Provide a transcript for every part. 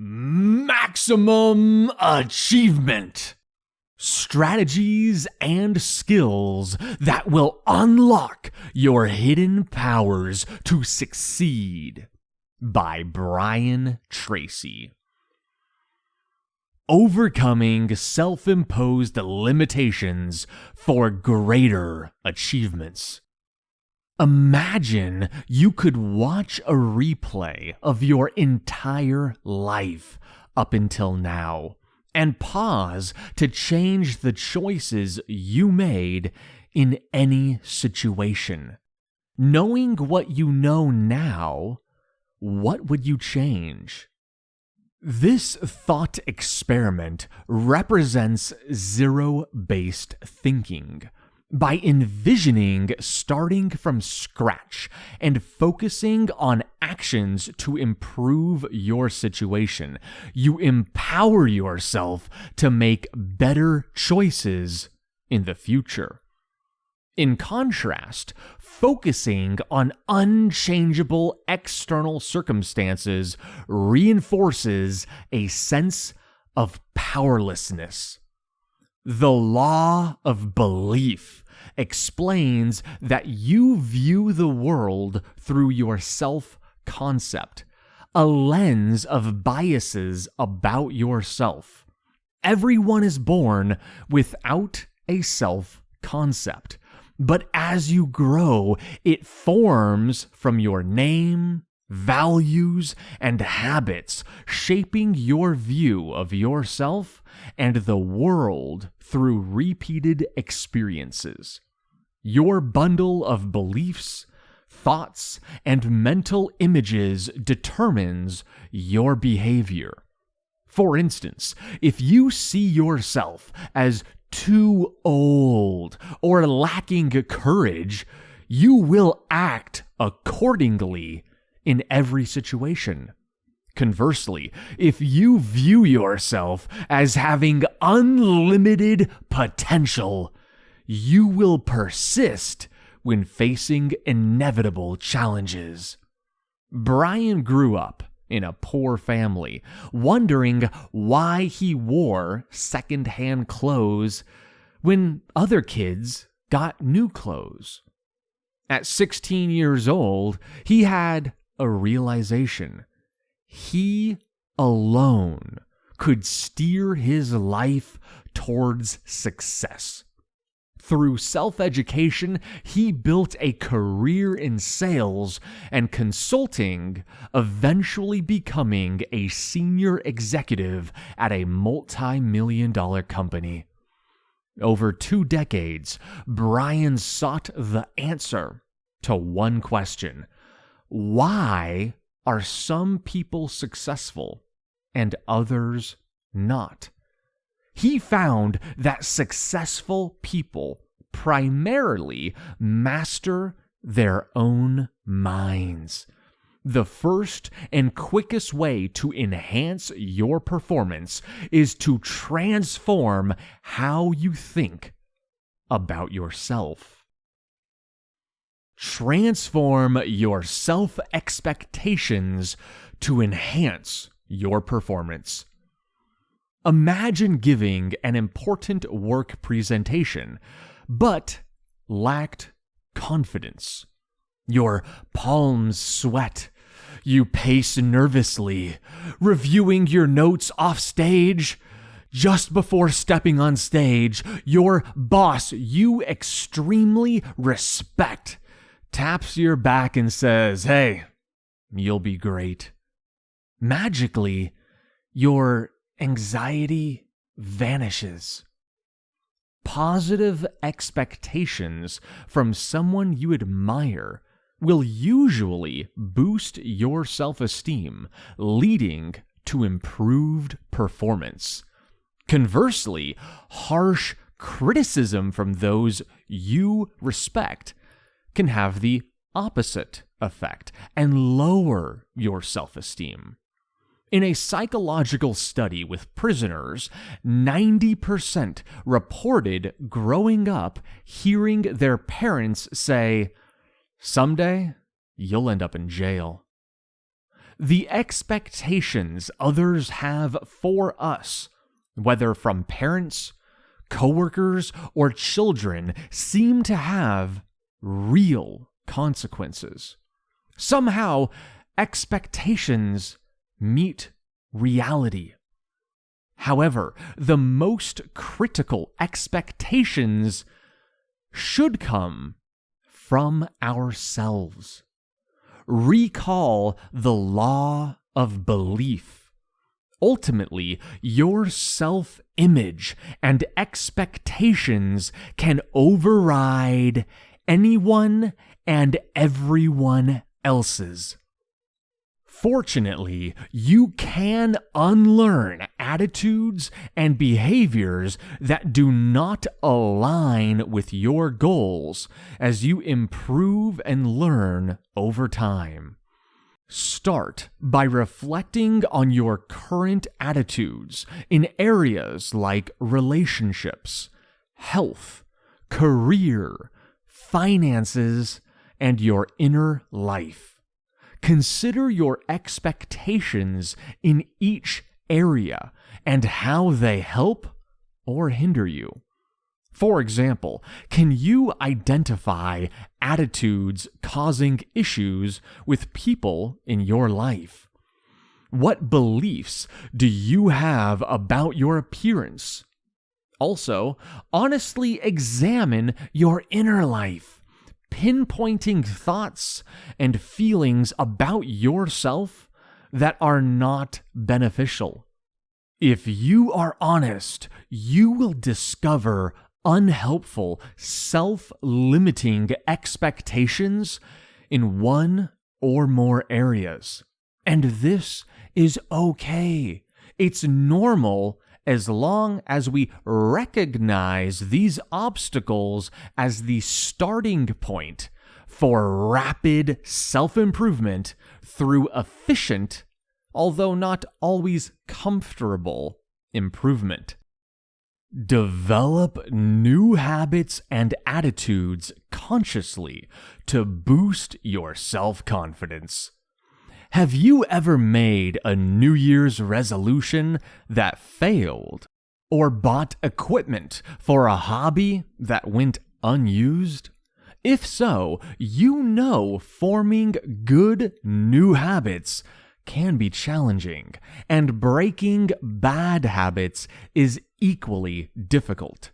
Maximum achievement. Strategies and skills that will unlock your hidden powers to succeed. By Brian Tracy. Overcoming self-imposed limitations for greater achievements. Imagine you could watch a replay of your entire life up until now and pause to change the choices you made in any situation. Knowing what you know now, what would you change? This thought experiment represents zero-based thinking. By envisioning starting from scratch and focusing on actions to improve your situation, you empower yourself to make better choices in the future. In contrast, focusing on unchangeable external circumstances reinforces a sense of powerlessness. The law of belief explains that you view the world through your self-concept, a lens of biases about yourself. Everyone is born without a self-concept, but as you grow, it forms from your name, values, and habits, shaping your view of yourself and the world through repeated experiences. Your bundle of beliefs, thoughts, and mental images determines your behavior. For instance, if you see yourself as too old or lacking courage, you will act accordingly in every situation. Conversely, if you view yourself as having unlimited potential, you will persist when facing inevitable challenges. Brian grew up in a poor family, wondering why he wore second-hand clothes when other kids got new clothes. At 16 years old, he had a realization. He alone could steer his life towards success. Through self-education, he built a career in sales and consulting, eventually becoming a senior executive at a multi-million-dollar company. Over 2 decades, Brian sought the answer to one question: why are some people successful and others not? He found that successful people primarily master their own minds. The first and quickest way to enhance your performance is to transform how you think about yourself. Transform your self-expectations to enhance your performance. Imagine giving an important work presentation, but lacked confidence. Your palms sweat. You pace nervously, reviewing your notes off stage. Just before stepping on stage, your boss you extremely respect taps your back and says, "Hey, you'll be great." Magically, your anxiety vanishes. Positive expectations from someone you admire will usually boost your self-esteem, leading to improved performance. Conversely, harsh criticism from those you respect can have the opposite effect and lower your self-esteem. In a psychological study with prisoners, 90% reported growing up hearing their parents say, "Someday, you'll end up in jail." The expectations others have for us, whether from parents, coworkers, or children, seem to have real consequences. Somehow, expectations meet reality. However, the most critical expectations should come from ourselves. Recall the law of belief. Ultimately, your self-image and expectations can override anyone and everyone else's. Fortunately, you can unlearn attitudes and behaviors that do not align with your goals as you improve and learn over time. Start by reflecting on your current attitudes in areas like relationships, health, career, finances, and your inner life. Consider your expectations in each area and how they help or hinder you. For example, can you identify attitudes causing issues with people in your life? What beliefs do you have about your appearance? Also, honestly examine your inner life. Pinpointing thoughts and feelings about yourself that are not beneficial. If you are honest, you will discover unhelpful, self-limiting expectations in one or more areas. And this is okay. It's normal as long as we recognize these obstacles as the starting point for rapid self-improvement through efficient, although not always comfortable, improvement. Develop new habits and attitudes consciously to boost your self-confidence. Have you ever made a New Year's resolution that failed? Or bought equipment for a hobby that went unused? If so, you know forming good new habits can be challenging, and breaking bad habits is equally difficult.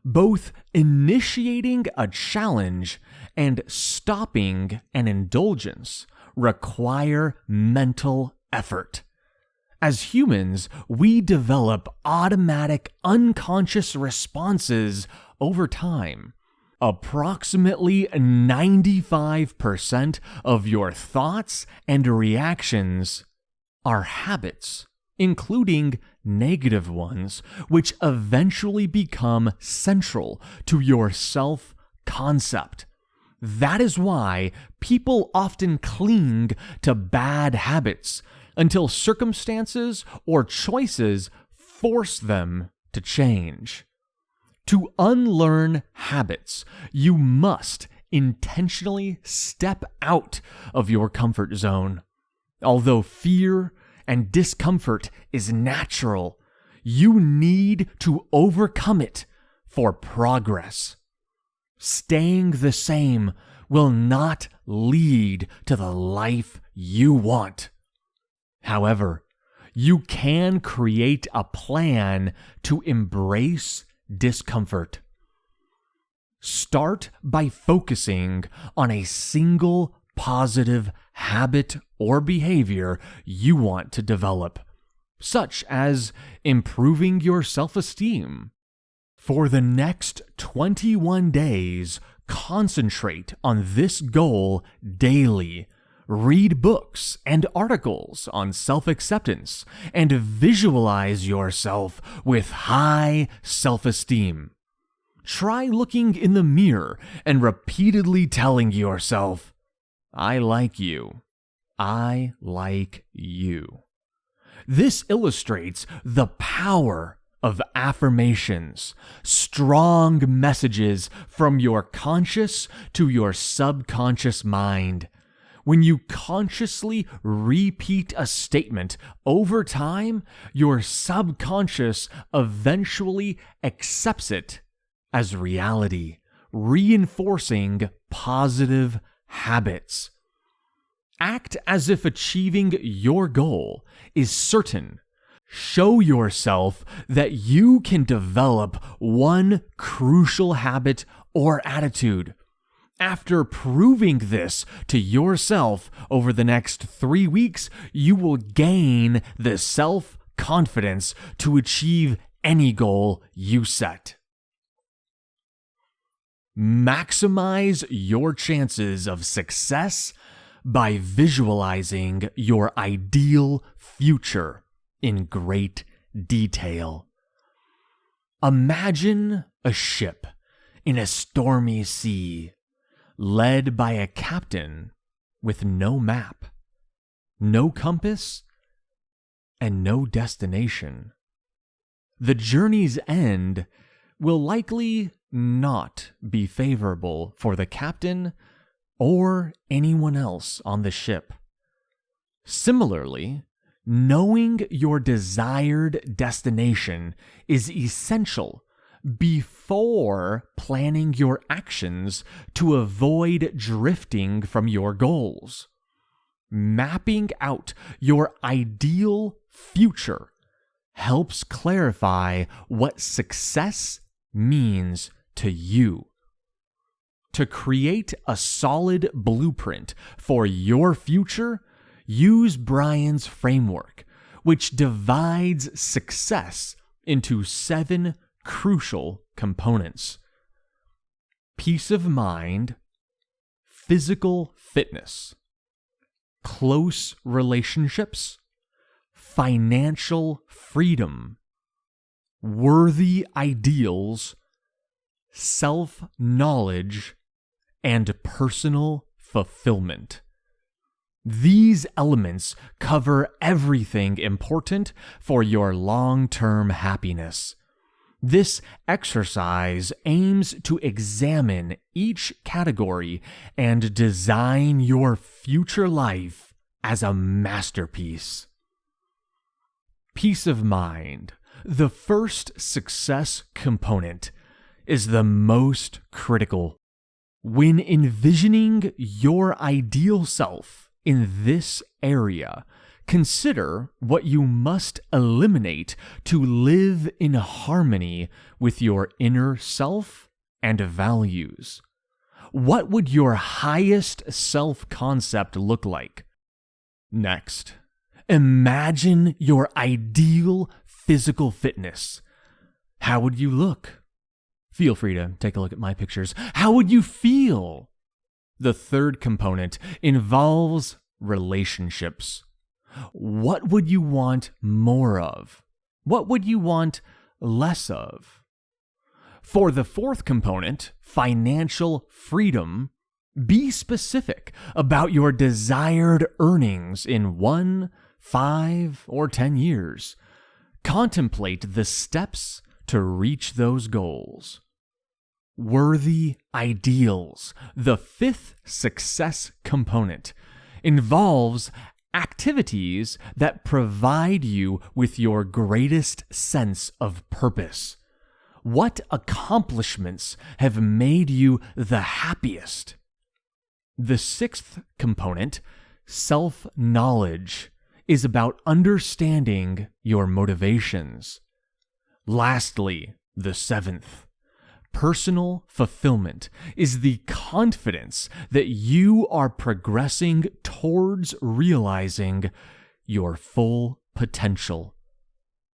Both initiating a challenge and stopping an indulgence require mental effort. As humans, we develop automatic unconscious responses over time. Approximately 95% of your thoughts and reactions are habits, including negative ones, which eventually become central to your self-concept. That is why people often cling to bad habits until circumstances or choices force them to change. To unlearn habits, you must intentionally step out of your comfort zone. Although fear and discomfort is natural, you need to overcome it for progress. Staying the same will not lead to the life you want. However, you can create a plan to embrace discomfort. Start by focusing on a single positive habit or behavior you want to develop, such as improving your self-esteem. For the next 21 days, concentrate on this goal daily. Read books and articles on self-acceptance and visualize yourself with high self-esteem. Try looking in the mirror and repeatedly telling yourself, "I like you. I like you." This illustrates the power of affirmations, strong messages from your conscious to your subconscious mind. When you consciously repeat a statement over time, your subconscious eventually accepts it as reality, reinforcing positive habits. Act as if achieving your goal is certain. Show yourself that you can develop one crucial habit or attitude. After proving this to yourself over the next 3 weeks, you will gain the self-confidence to achieve any goal you set. Maximize your chances of success by visualizing your ideal future in great detail. Imagine a ship in a stormy sea, led by a captain with no map, no compass, and no destination. The journey's end will likely not be favorable for the captain or anyone else on the ship. Similarly, knowing your desired destination is essential before planning your actions to avoid drifting from your goals. Mapping out your ideal future helps clarify what success means to you. To create a solid blueprint for your future, use Brian's framework, which divides success into 7 crucial components: peace of mind, physical fitness, close relationships, financial freedom, worthy ideals, self-knowledge, and personal fulfillment. These elements cover everything important for your long-term happiness. This exercise aims to examine each category and design your future life as a masterpiece. Peace of mind, the first success component, is the most critical. When envisioning your ideal self in this area, consider what you must eliminate to live in harmony with your inner self and values. What would your highest self-concept look like? Next, imagine your ideal physical fitness. How would you look? Feel free to take a look at my pictures. How would you feel? The third component involves relationships. What would you want more of? What would you want less of? For the fourth component, financial freedom, be specific about your desired earnings in 1, 5, or 10 years. Contemplate the steps to reach those goals. Worthy ideals, the fifth success component, involves activities that provide you with your greatest sense of purpose. What accomplishments have made you the happiest? The sixth component, self-knowledge, is about understanding your motivations. Lastly, the seventh, personal fulfillment, is the confidence that you are progressing towards realizing your full potential.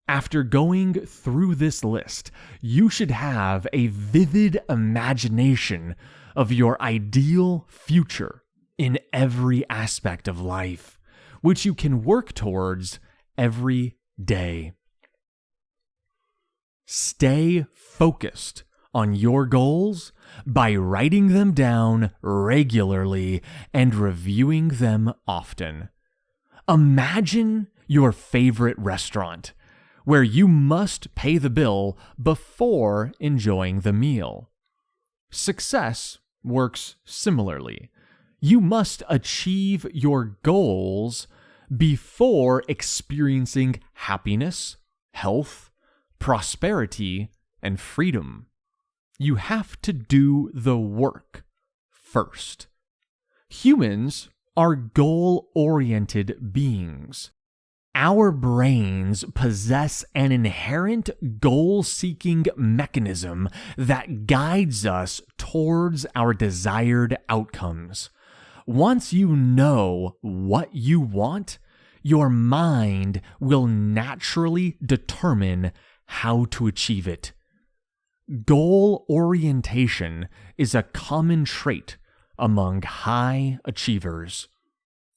After going through this list, you should have a vivid imagination of your ideal future in every aspect of life, which you can work towards every day. Stay focused on your goals by writing them down regularly and reviewing them often. Imagine your favorite restaurant, where you must pay the bill before enjoying the meal. Success works similarly. You must achieve your goals before experiencing happiness, health, prosperity, and freedom. You have to do the work first. Humans are goal-oriented beings. Our brains possess an inherent goal-seeking mechanism that guides us towards our desired outcomes. Once you know what you want, your mind will naturally determine how to achieve it. Goal orientation is a common trait among high achievers.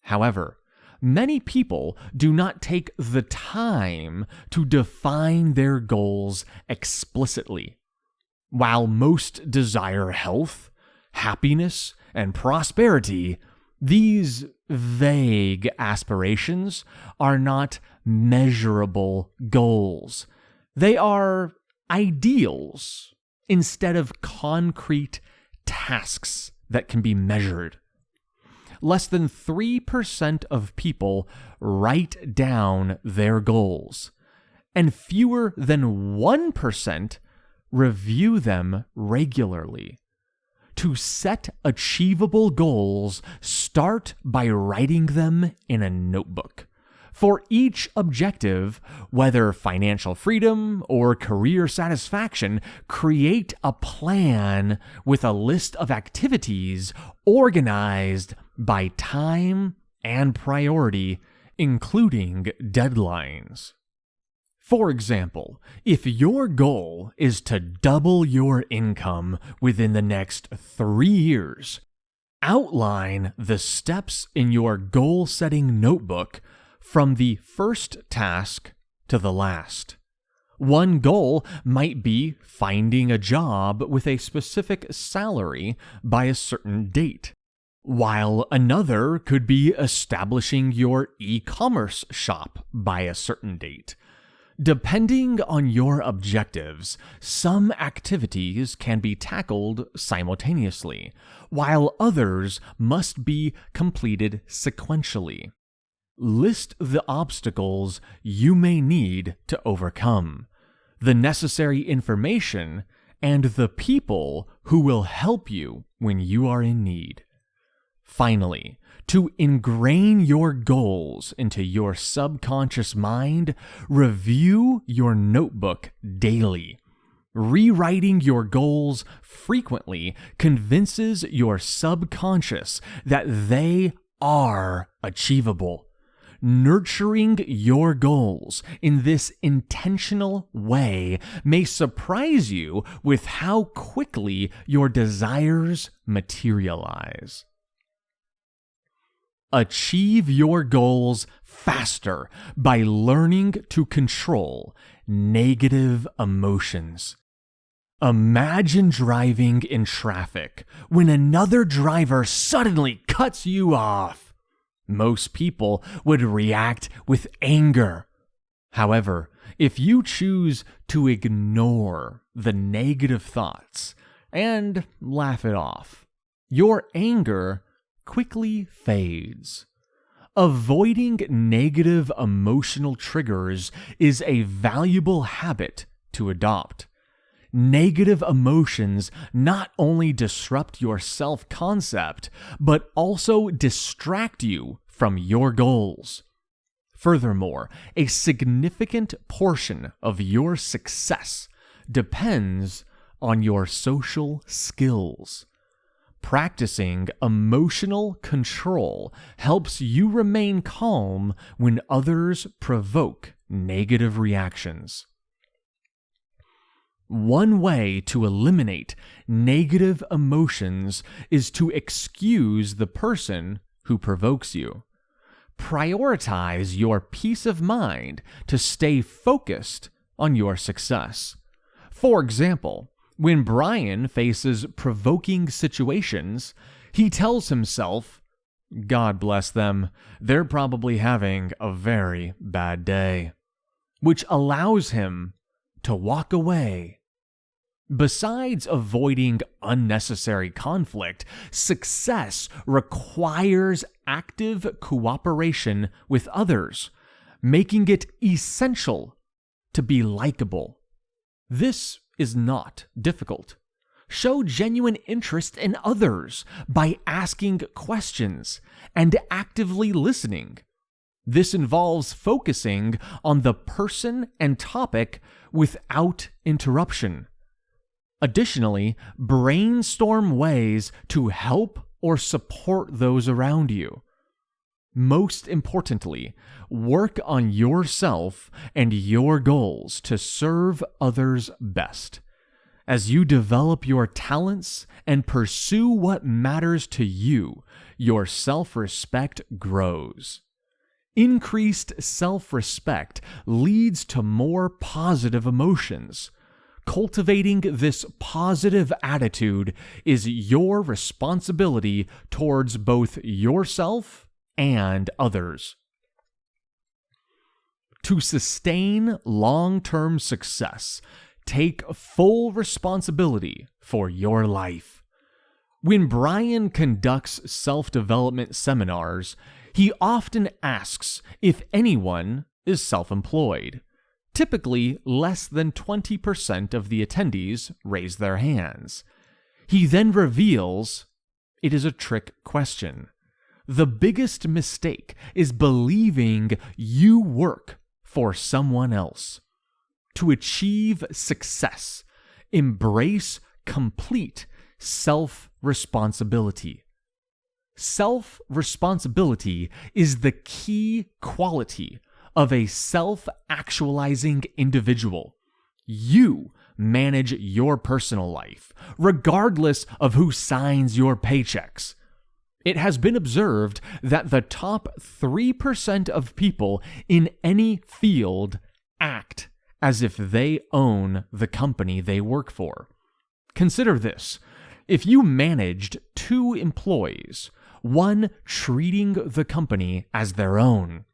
However, many people do not take the time to define their goals explicitly. While most desire health, happiness, and prosperity, these vague aspirations are not measurable goals. They are ideals instead of concrete tasks that can be measured. Less than 3% of people write down their goals, and fewer than 1% review them regularly. To set achievable goals, start by writing them in a notebook. For each objective, whether financial freedom or career satisfaction, create a plan with a list of activities organized by time and priority, including deadlines. For example, if your goal is to double your income within the next 3 years, outline the steps in your goal-setting notebook from the first task to the last. One goal might be finding a job with a specific salary by a certain date, while another could be establishing your e-commerce shop by a certain date. Depending on your objectives, some activities can be tackled simultaneously, while others must be completed sequentially. List the obstacles you may need to overcome, the necessary information, and the people who will help you when you are in need. Finally, to ingrain your goals into your subconscious mind, review your notebook daily. Rewriting your goals frequently convinces your subconscious that they are achievable. Nurturing your goals in this intentional way may surprise you with how quickly your desires materialize. Achieve your goals faster by learning to control negative emotions. Imagine driving in traffic when another driver suddenly cuts you off. Most people would react with anger. However, if you choose to ignore the negative thoughts and laugh it off, your anger quickly fades. Avoiding negative emotional triggers is a valuable habit to adopt. Negative emotions not only disrupt your self-concept, but also distract you from your goals. Furthermore, a significant portion of your success depends on your social skills. Practicing emotional control helps you remain calm when others provoke negative reactions. One way to eliminate negative emotions is to excuse the person who provokes you. Prioritize your peace of mind to stay focused on your success. For example, when Brian faces provoking situations, he tells himself, "God bless them, they're probably having a very bad day," which allows him to walk away Besides avoiding unnecessary conflict, success requires active cooperation with others, making it essential to be likable. This is not difficult. Show genuine interest in others by asking questions and actively listening. This involves focusing on the person and topic without interruption. Additionally, brainstorm ways to help or support those around you. Most importantly, work on yourself and your goals to serve others best. As you develop your talents and pursue what matters to you, your self-respect grows. Increased self-respect leads to more positive emotions. Cultivating this positive attitude is your responsibility towards both yourself and others. To sustain long-term success, take full responsibility for your life. When Brian conducts self-development seminars, he often asks if anyone is self-employed. Typically, less than 20% of the attendees raise their hands. He then reveals it is a trick question. The biggest mistake is believing you work for someone else. To achieve success, embrace complete self-responsibility. Self-responsibility is the key quality of a self-actualizing individual. You manage your personal life, regardless of who signs your paychecks. It has been observed that the top 3% of people in any field act as if they own the company they work for. Consider this. If you managed 2 employees, one treating the company as their own,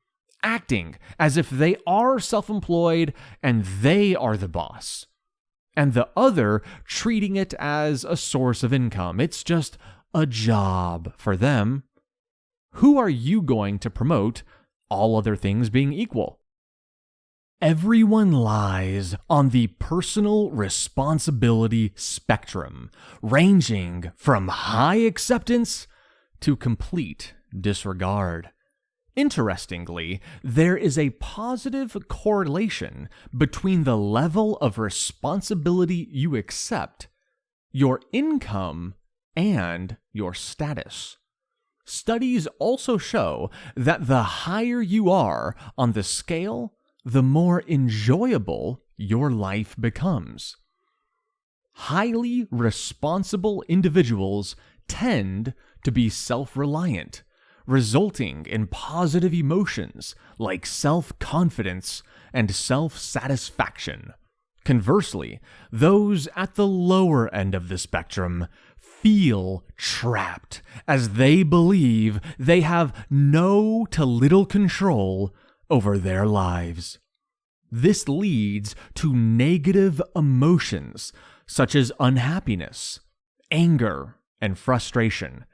acting as if they are self-employed and they are the boss, and the other treating it as a source of income, it's just a job for them, who are you going to promote, all other things being equal? Everyone lies on the personal responsibility spectrum, ranging from high acceptance to complete disregard. Interestingly, there is a positive correlation between the level of responsibility you accept, your income, and your status. Studies also show that the higher you are on the scale, the more enjoyable your life becomes. Highly responsible individuals tend to be self-reliant, resulting in positive emotions like self-confidence and self-satisfaction. Conversely, those at the lower end of the spectrum feel trapped as they believe they have no to little control over their lives. This leads to negative emotions such as unhappiness, anger, and frustration.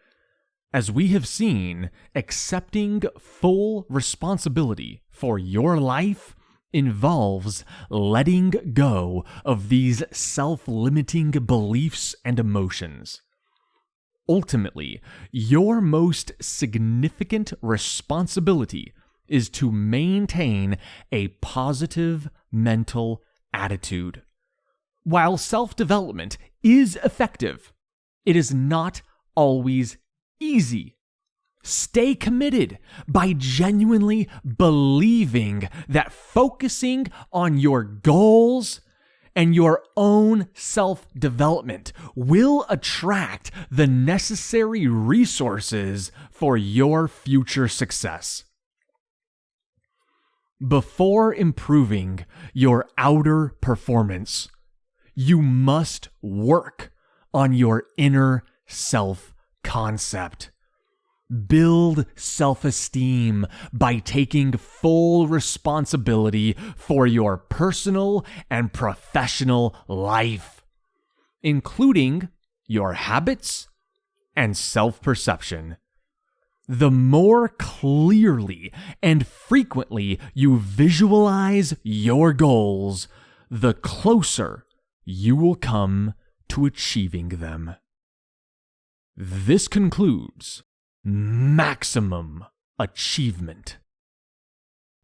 As we have seen, accepting full responsibility for your life involves letting go of these self-limiting beliefs and emotions. Ultimately, your most significant responsibility is to maintain a positive mental attitude. While self-development is effective, it is not always easy. Stay committed by genuinely believing that focusing on your goals and your own self-development will attract the necessary resources for your future success. Before improving your outer performance, you must work on your inner self-concept. Build self-esteem by taking full responsibility for your personal and professional life. including your habits and self-perception. The more clearly and frequently you visualize your goals, the closer you will come to achieving them. This concludes Maximum Achievement.